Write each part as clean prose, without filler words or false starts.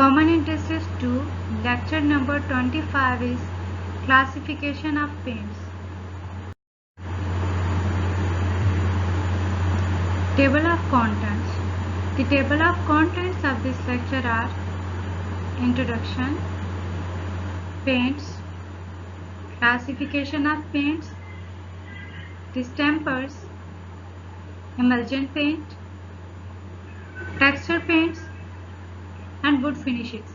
Common Interest 2, lecture number 25 is Classification of Paints. Table of Contents. The table of contents of this lecture are Introduction, Paints, Classification of Paints, Distempers, Emulsion Paint, Texture Paints, and Wood Finishes.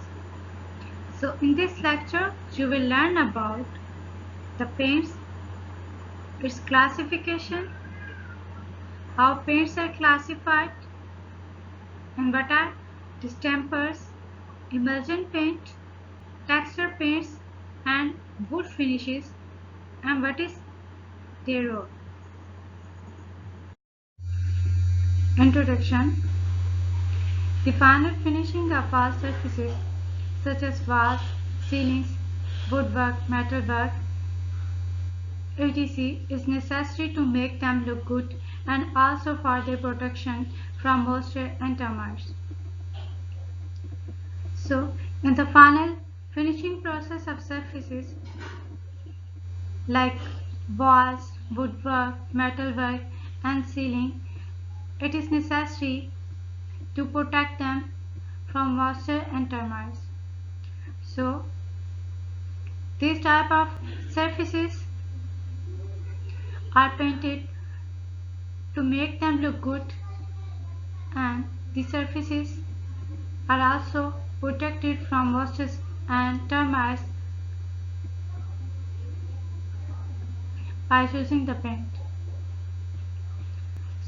So in this lecture you will learn about the paints, its classification, how paints are classified, and what are distempers, emulsion paint, texture paints, and wood finishes, and what is their role. Introduction. The final finishing of all surfaces such as walls, ceilings, woodwork, metalwork, etc. is necessary to make them look good and also for their protection from moisture and termites. So, in the final finishing process of surfaces like walls, woodwork, metalwork, and ceiling, it is necessary to protect them from moisture and termites. So, these type of surfaces are painted to make them look good, and the surfaces are also protected from moisture and termites by using the paint.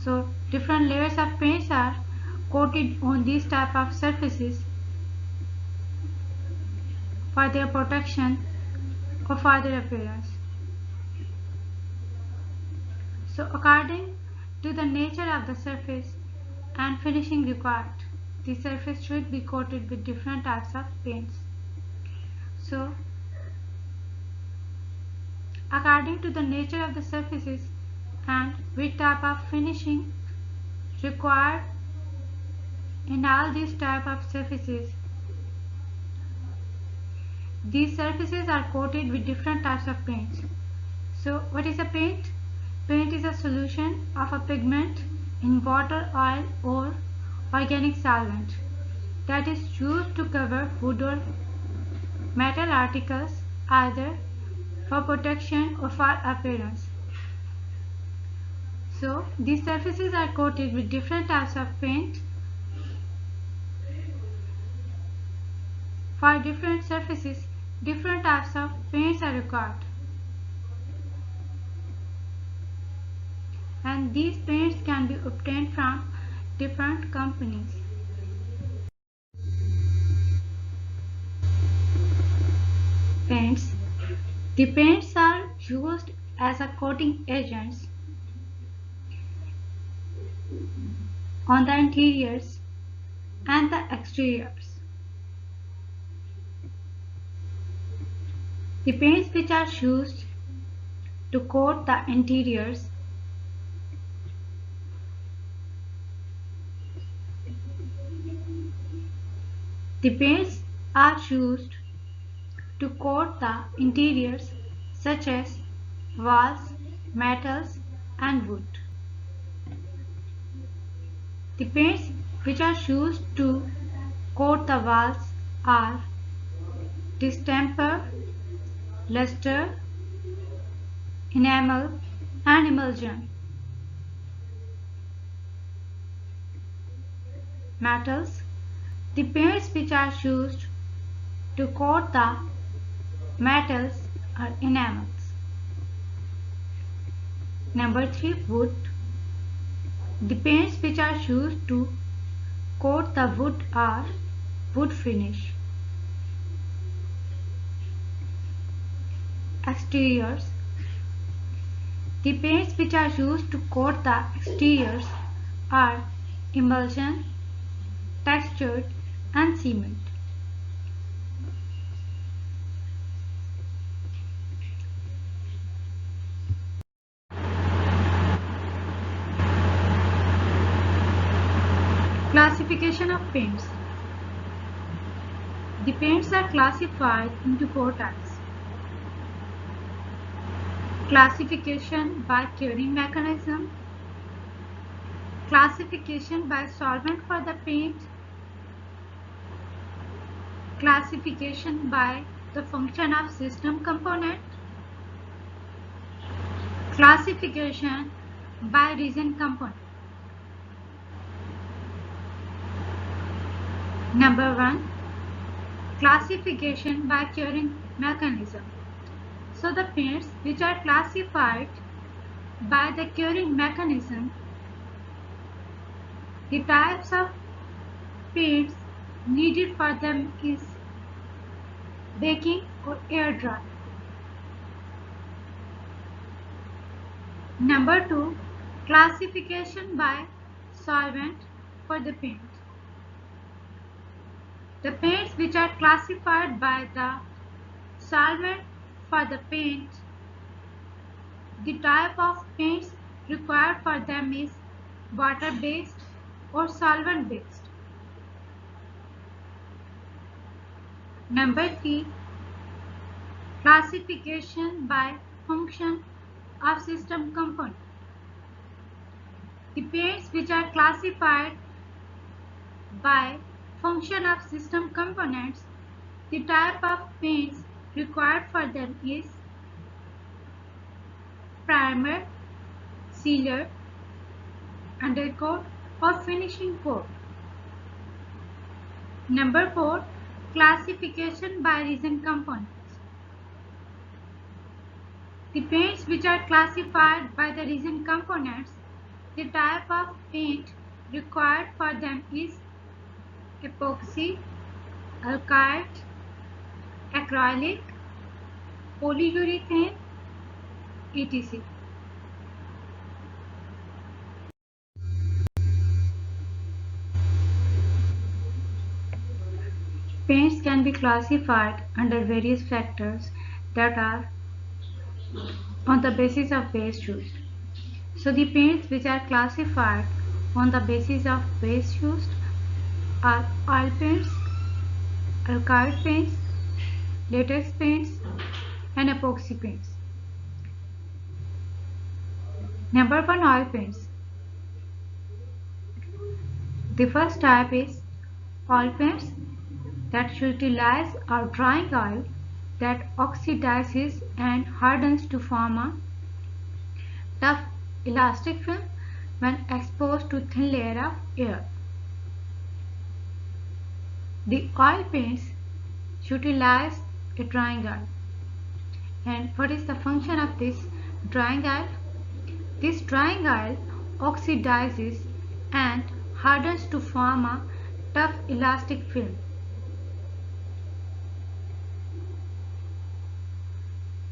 So different layers of paints are coated on these type of surfaces for their protection or for their appearance. So according to the nature of the surface and finishing required, the surface should be coated with different types of paints. So according to the nature of the surfaces and which type of finishing required in all these type of surfaces, these surfaces are coated with different types of paints. So what is a paint? Paint is a solution of a pigment in water, oil or organic solvent that is used to cover wood or metal articles either for protection or for appearance. So these surfaces are coated with different types of paint. For different surfaces, different types of paints are required. And these paints can be obtained from different companies. Paints. The paints are used as a coating agents on the interiors and the exteriors. The paints which are used to coat the interiors such as walls, metals and wood. The paints which are used to coat the walls are distemper, luster, enamel and emulsion. Metals. The paints which are used to coat the metals are enamels. Number 3. Wood. The paints which are used to coat the wood are wood finish. Exteriors. The paints which are used to coat the exteriors are emulsion, textured and cement. Classification of paints. The paints are classified into four types. Classification by curing mechanism, classification by solvent for the paint, classification by the function of system component, classification by resin component. Number 1. Classification by curing mechanism. So the paints which are classified by the curing mechanism, the types of paints needed for them is baking or air dry. Number 2. Classification by solvent for the paint. The paints which are classified by the solvent for the paint, the type of paints required for them is water-based or solvent-based. Number 3. Classification by function of system component. The paints which are classified by function of system components, the type of paints required for them is primer, sealer, undercoat or finishing coat. Number 4. Classification by resin components. The paints which are classified by the resin components, the type of paint required for them is epoxy, alkyd, acrylic, polyurethane, etc. Paints can be classified under various factors that are on the basis of base used. So the paints which are classified on the basis of base used are oil paints, alkyd paints, latex paints and epoxy paints. Number 1. Oil paints. The first type is oil paints that utilize our drying oil that oxidizes and hardens to form a tough elastic film when exposed to thin layer of air. The oil paints utilize a drying oil. And what is the function of this drying oil? This drying oil oxidizes and hardens to form a tough elastic film.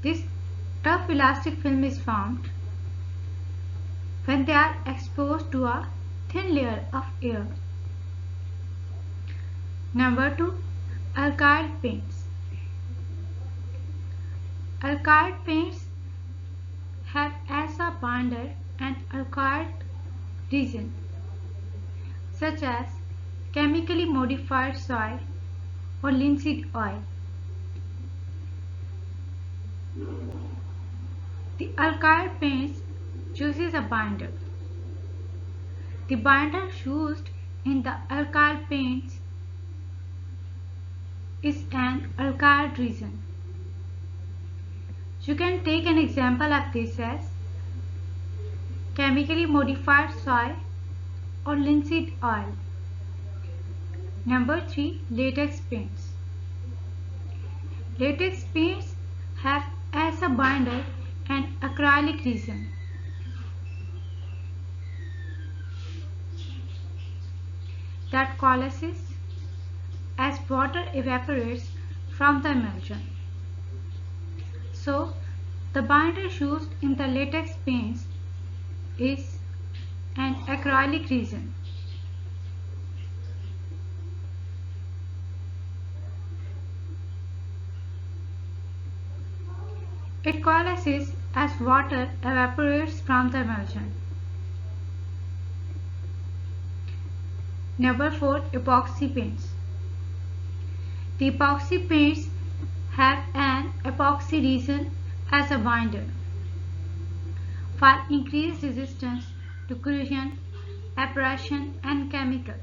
This tough elastic film is formed when they are exposed to a thin layer of air. Number 2. Alkyd paints. Alkyd paints have as a binder an alkyd resin such as chemically modified soy or linseed oil. The alkyd paints chooses a binder. The binder used in the alkyd paints is an alkyd resin. You can take an example of this as chemically modified soy or linseed oil. Number 3. Latex paints. Latex paints have as a binder an acrylic resin. That coalesces as water evaporates from the emulsion. So, the binder used in the latex paints is an acrylic resin. It coalesces as water evaporates from the emulsion. Number 4. Epoxy paints. The epoxy paints have an epoxy resin as a binder for increased resistance to corrosion, abrasion, and chemicals.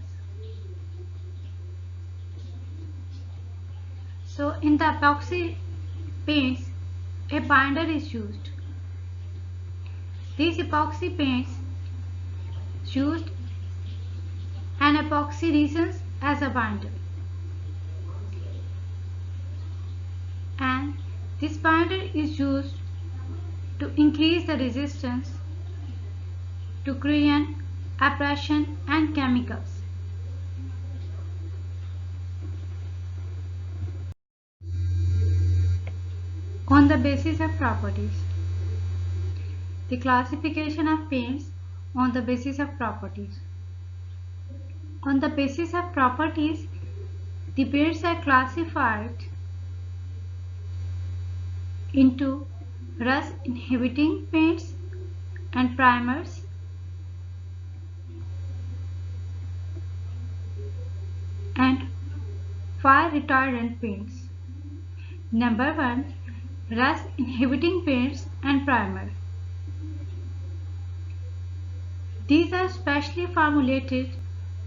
So in the epoxy paints, a binder is used. These epoxy paints used an epoxy resin as a binder, and this binder is used to increase the resistance to corrosion, abrasion, and chemicals. On the basis of properties. The classification of paints on the basis of properties. On the basis of properties, the paints are classified into rust inhibiting paints and primers, and fire retardant paints. Number 1. Rust inhibiting paints and primer. These are specially formulated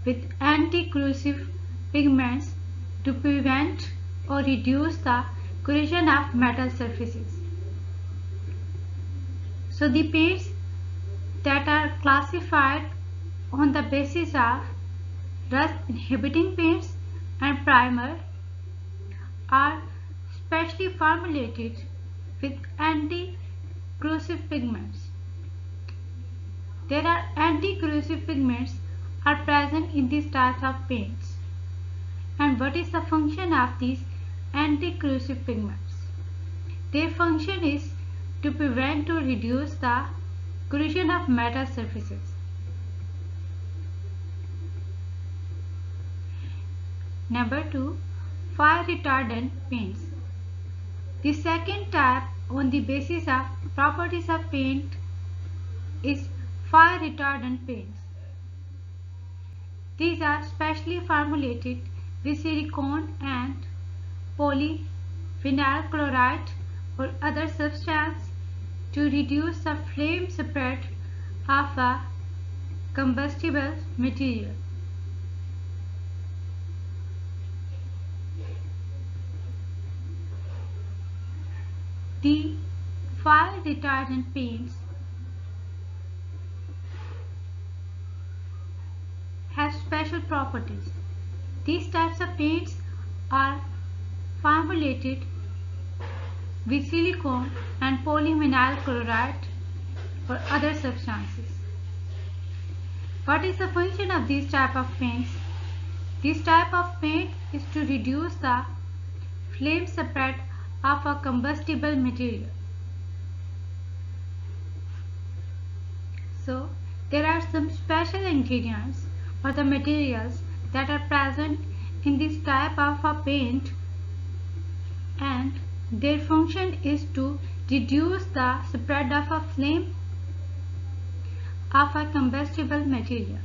with anti-corrosive pigments to prevent or reduce the corrosion of metal surfaces. So the paints that are classified on the basis of rust inhibiting paints and primer are specially formulated with anti-corrosive pigments. There are anti-corrosive pigments are present in these types of paints. And what is the function of these anti-corrosive pigments? Their function is to prevent or reduce the corrosion of metal surfaces. Number 2. Fire retardant paints. The second type on the basis of properties of paint is fire retardant paints. These are specially formulated with silicone and polyvinyl chloride or other substance to reduce the flame spread of a combustible material. The fire retardant paints have special properties. These types of paints are formulated with silicone and polyvinyl chloride or other substances. What is the function of these type of paints? This type of paint is to reduce the flame spread of a combustible material. So, there are some special ingredients or the materials that are present in this type of a paint, and their function is to reduce the spread of a flame of a combustible material.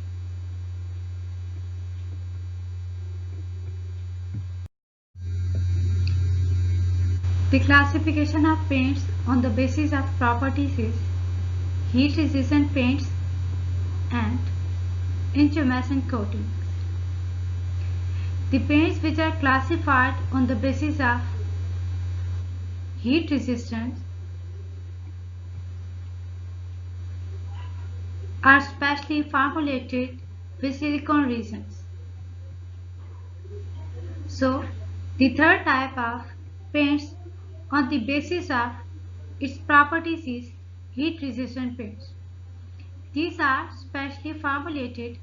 The classification of paints on the basis of properties is heat resistant paints and intumescent coatings. The paints which are classified on the basis of heat resistance are specially formulated with silicone resins. So, the third type of paints on the basis of its properties is heat resistant paints. These are specially formulated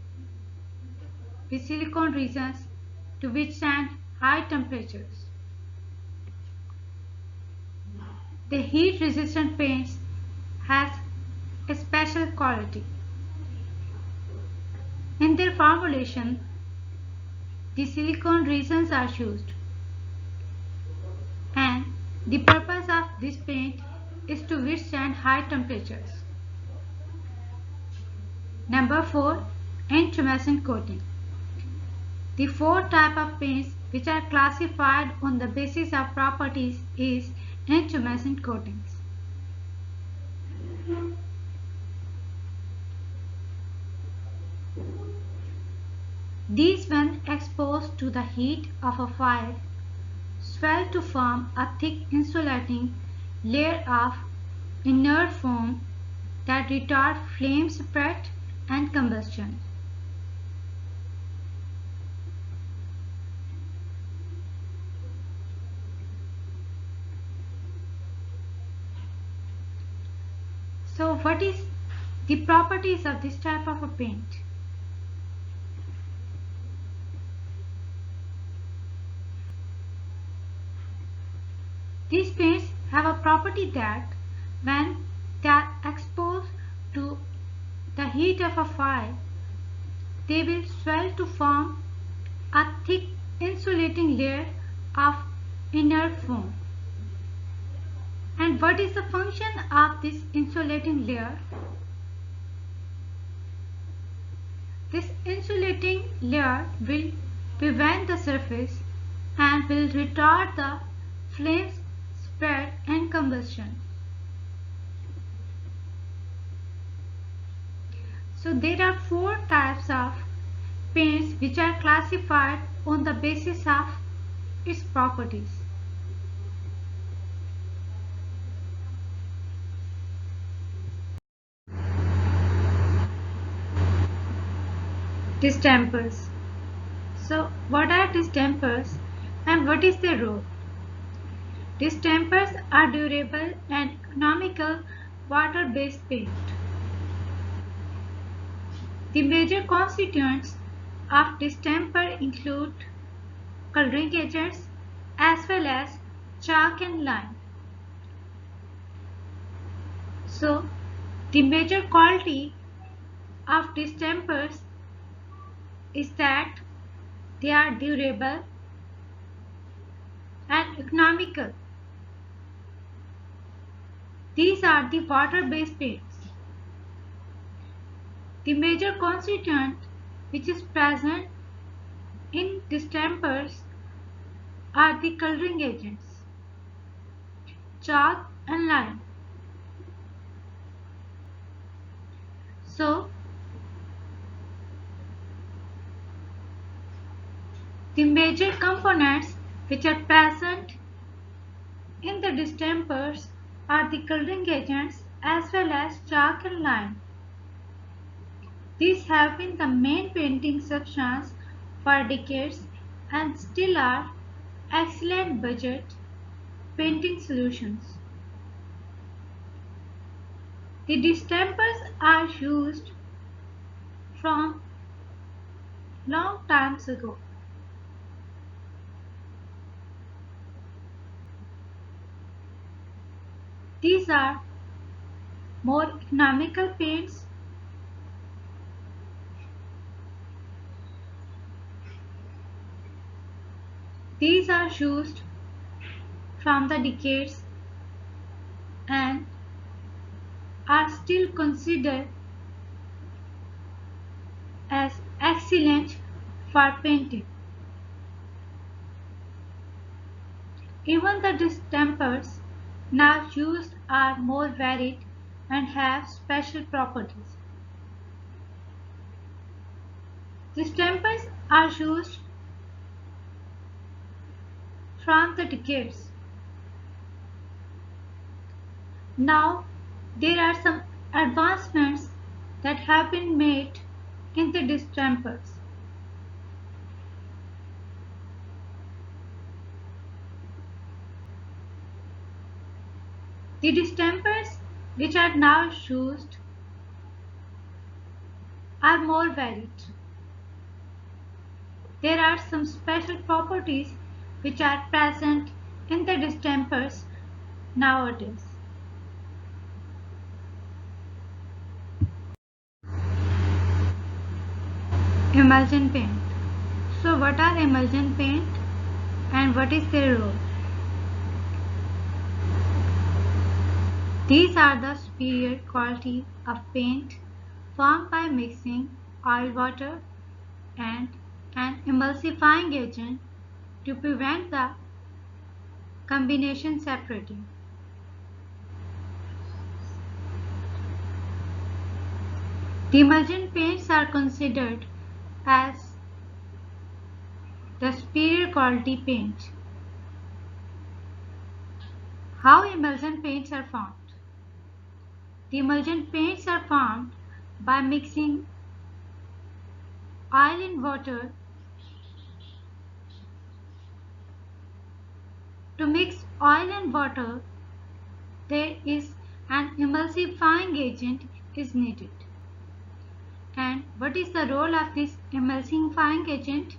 with silicone resins to withstand high temperatures. The heat resistant paints has a special quality. In their formulation, the silicone resins are used, and the purpose of this paint is to withstand high temperatures. Number 4. Intumescent coating. The fourth type of paints which are classified on the basis of properties is intumescent coatings. These, when exposed to the heat of a fire, swell to form a thick insulating layer of inert foam that retard flame spread and combustion. So what is the properties of this type of a paint? These paints have a property that when they are exposed to the heat of a fire, they will swell to form a thick insulating layer of inert foam. And what is the function of this insulating layer? This insulating layer will prevent the surface and will retard the flames spread and combustion. So there are 4 types of paints which are classified on the basis of its properties. Distempers. So what are distempers and what is their role? Distempers are durable and economical water-based paint. The major constituents of distemper include coloring agents as well as chalk and lime. So, the major quality of distempers is that they are durable and economical. These are the water-based paints. The major constituent which is present in distempers are the coloring agents, chalk and lime. So, the major components which are present in the distempers are the coloring agents as well as chalk and lime. These have been the main painting substance for decades and still are excellent budget painting solutions. The distempers are used from long times ago. These are more economical paints. These are used from the decades and are still considered as excellent for painting. Even the distempers now used are more varied and have special properties. Distempers are used from the decades. Now there are some advancements that have been made in the distempers. The distempers which are now used are more varied. There are some special properties which are present in the distempers nowadays. Emulsion paint. So what are emulsion paint and what is their role? These are the superior quality of paint formed by mixing oil water and an emulsifying agent to prevent the combination separating. The emulsion paints are considered as the superior quality paint. How emulsion paints are formed? The emulsion paints are formed by mixing oil in water. To mix oil and water, there is an emulsifying agent is needed. And what is the role of this emulsifying agent?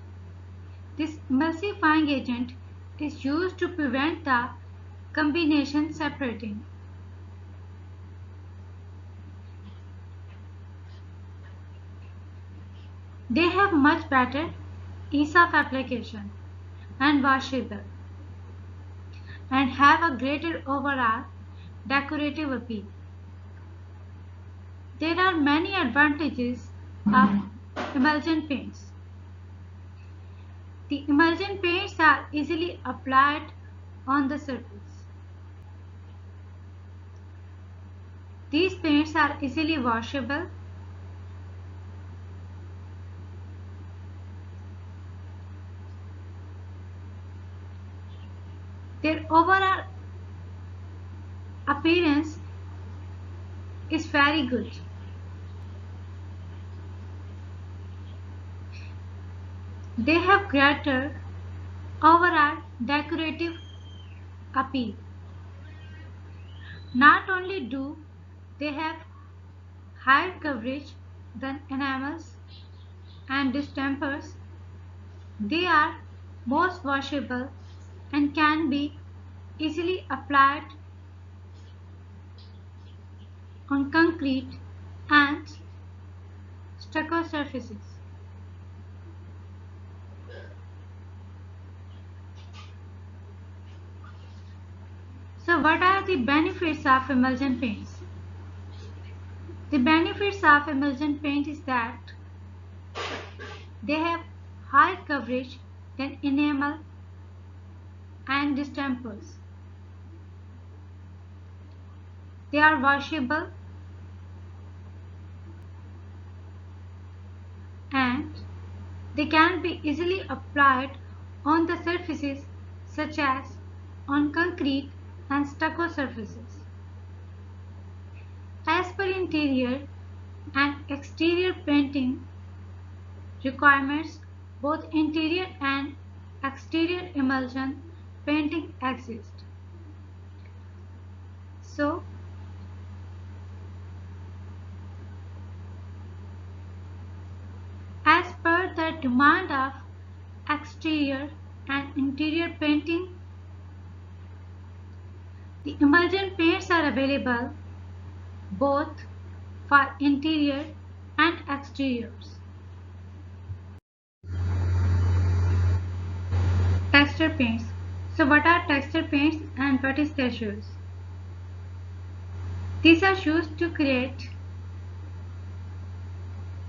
This emulsifying agent is used to prevent the combination separating. They have much better ease of application and washable and have a greater overall decorative appeal. There are many advantages of emulsion paints. The emulsion paints are easily applied on the surface. These paints are easily washable. Their overall appearance is very good. They have greater overall decorative appeal. Not only do they have higher coverage than enamels and distempers, they are most washable and can be easily applied on concrete and stucco surfaces. So what are the benefits of emulsion paints? The benefits of emulsion paint is that they have higher coverage than enamel and distempers. They are washable and they can be easily applied on the surfaces such as on concrete and stucco surfaces. As per interior and exterior painting requirements, both interior and exterior emulsion painting exist. So, as per the demand of exterior and interior painting, the emulsion paints are available both for interior and exteriors. Texture paints. So what are texture paints and what is their use? These are used to create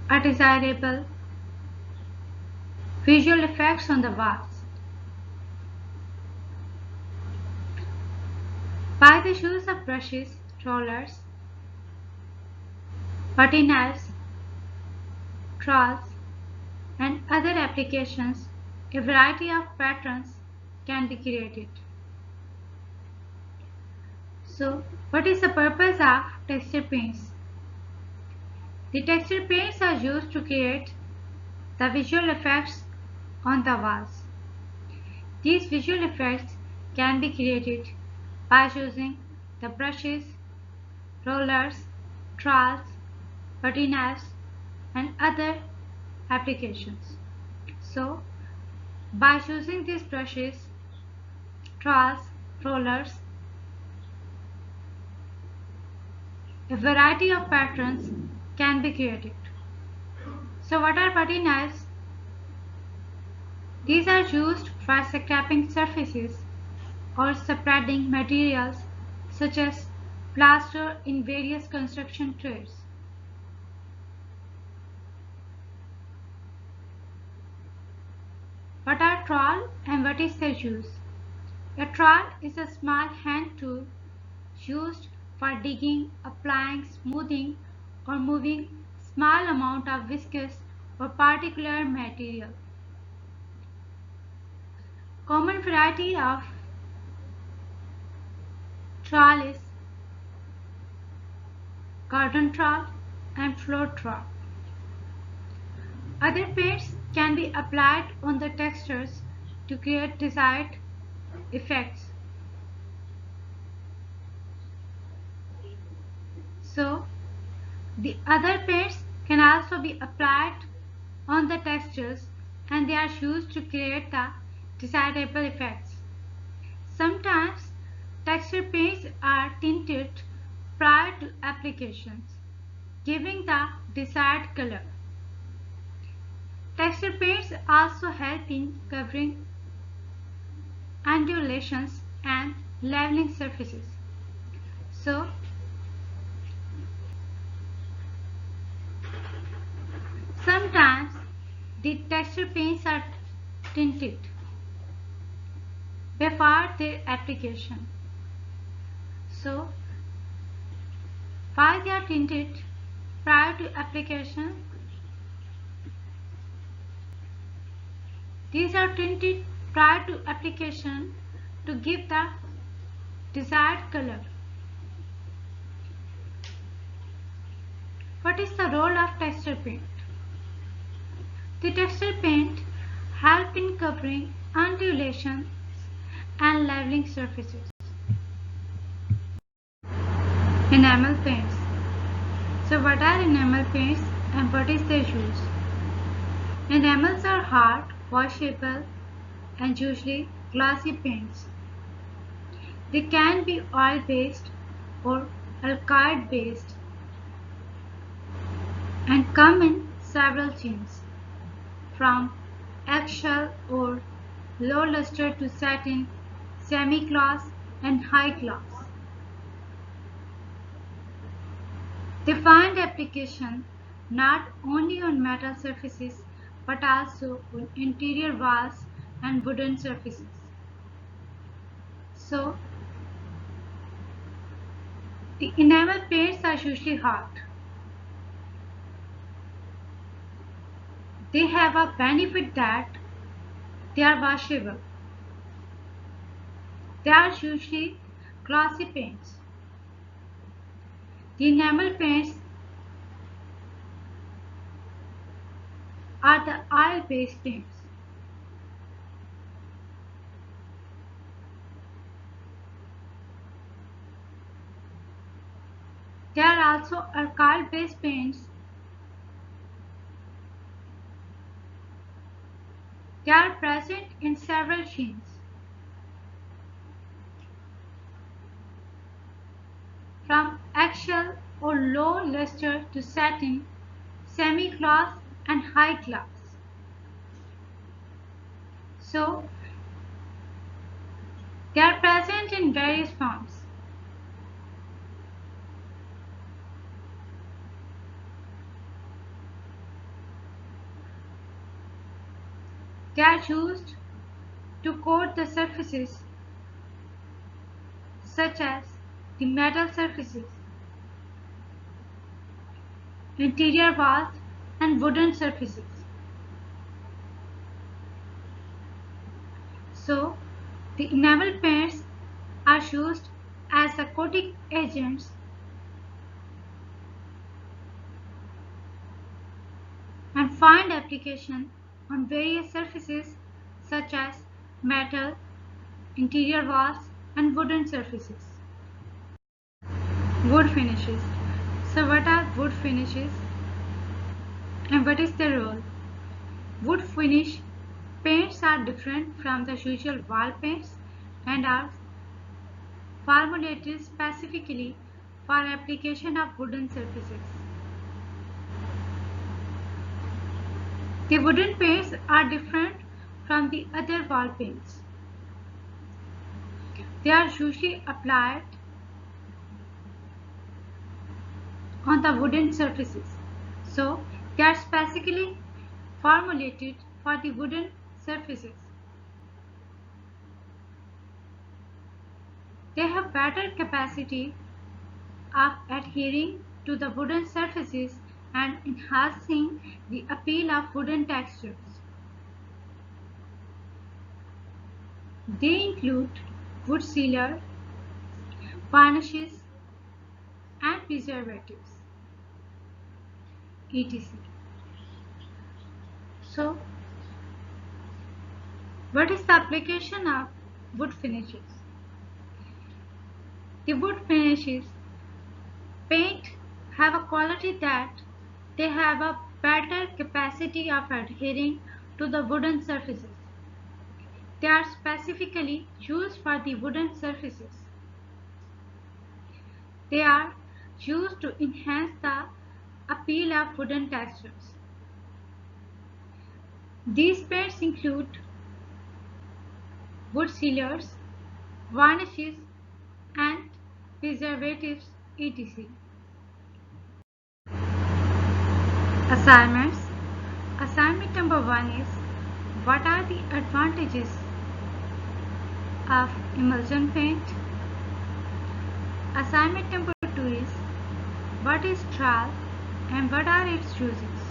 a desirable visual effects on the walls. By the use of brushes, rollers, putty knives, trowels, and other applications, a variety of patterns can be created. So, what is the purpose of texture paints? The texture paints are used to create the visual effects on the walls. These visual effects can be created by using the brushes, rollers, trowels, putty knives, and other applications. So, by using these brushes, trowels, rollers, a variety of patterns can be created. So, what are putty knives? These are used for scraping surfaces or spreading materials such as plaster in various construction trades. What are trowel and what is their use? A trowel is a small hand tool used for digging, applying, smoothing, or moving small amount of viscous or particular material. Common variety of trowel is garden trowel and floor trowel. Other paints can be applied on the textures to create desired effects. So, the other paints can also be applied on the textures and they are used to create the desirable effects. Sometimes texture paints are tinted prior to applications, giving the desired color. Texture paints also help in covering undulations and leveling surfaces. So, sometimes the texture paints are tinted before their application. So, while they are tinted prior to application, these are tinted prior to application to give the desired color. What is the role of texture paint? The texture paint help in covering undulations and leveling surfaces. Enamel paints. So what are enamel paints and what is their use? Enamels are hard, washable and usually glossy paints. They can be oil-based or alkyd-based and come in several shades, from eggshell or low luster to satin, semi-gloss and high gloss. They find application not only on metal surfaces but also on interior walls and wooden surfaces. So, the enamel paints are usually hard. They have a benefit that they are washable. They are usually glossy paints. The enamel paints are the oil-based paints. There are also alcohol-based paints. They are present in several shades, from eggshell or low luster to satin, semi-gloss and high gloss. So, they are present in various forms. They are used to coat the surfaces such as the metal surfaces, interior walls and wooden surfaces. So, the enamel paints are used as a coating agents and find application on various surfaces such as metal, interior walls and wooden surfaces. Wood finishes. So what are wood finishes and what is their role? Wood finish paints are different from the usual wall paints and are formulated specifically for application of wooden surfaces. The wooden paints are different from the other wall paints. They are usually applied on the wooden surfaces. So, they are specifically formulated for the wooden surfaces. They have better capacity of adhering to the wooden surfaces and enhancing the appeal of wooden textures. They include wood sealer, varnishes, and preservatives, etc. So, what is the application of wood finishes? The wood finishes paint have a quality that they have a better capacity of adhering to the wooden surfaces. They are specifically used for the wooden surfaces. They are used to enhance the appeal of wooden textures. These paints include wood sealers, varnishes, and preservatives, etc. Assignments. Assignment number 1 is what are the advantages of emulsion paint? Assignment number 2 is what is trowel and what are its uses?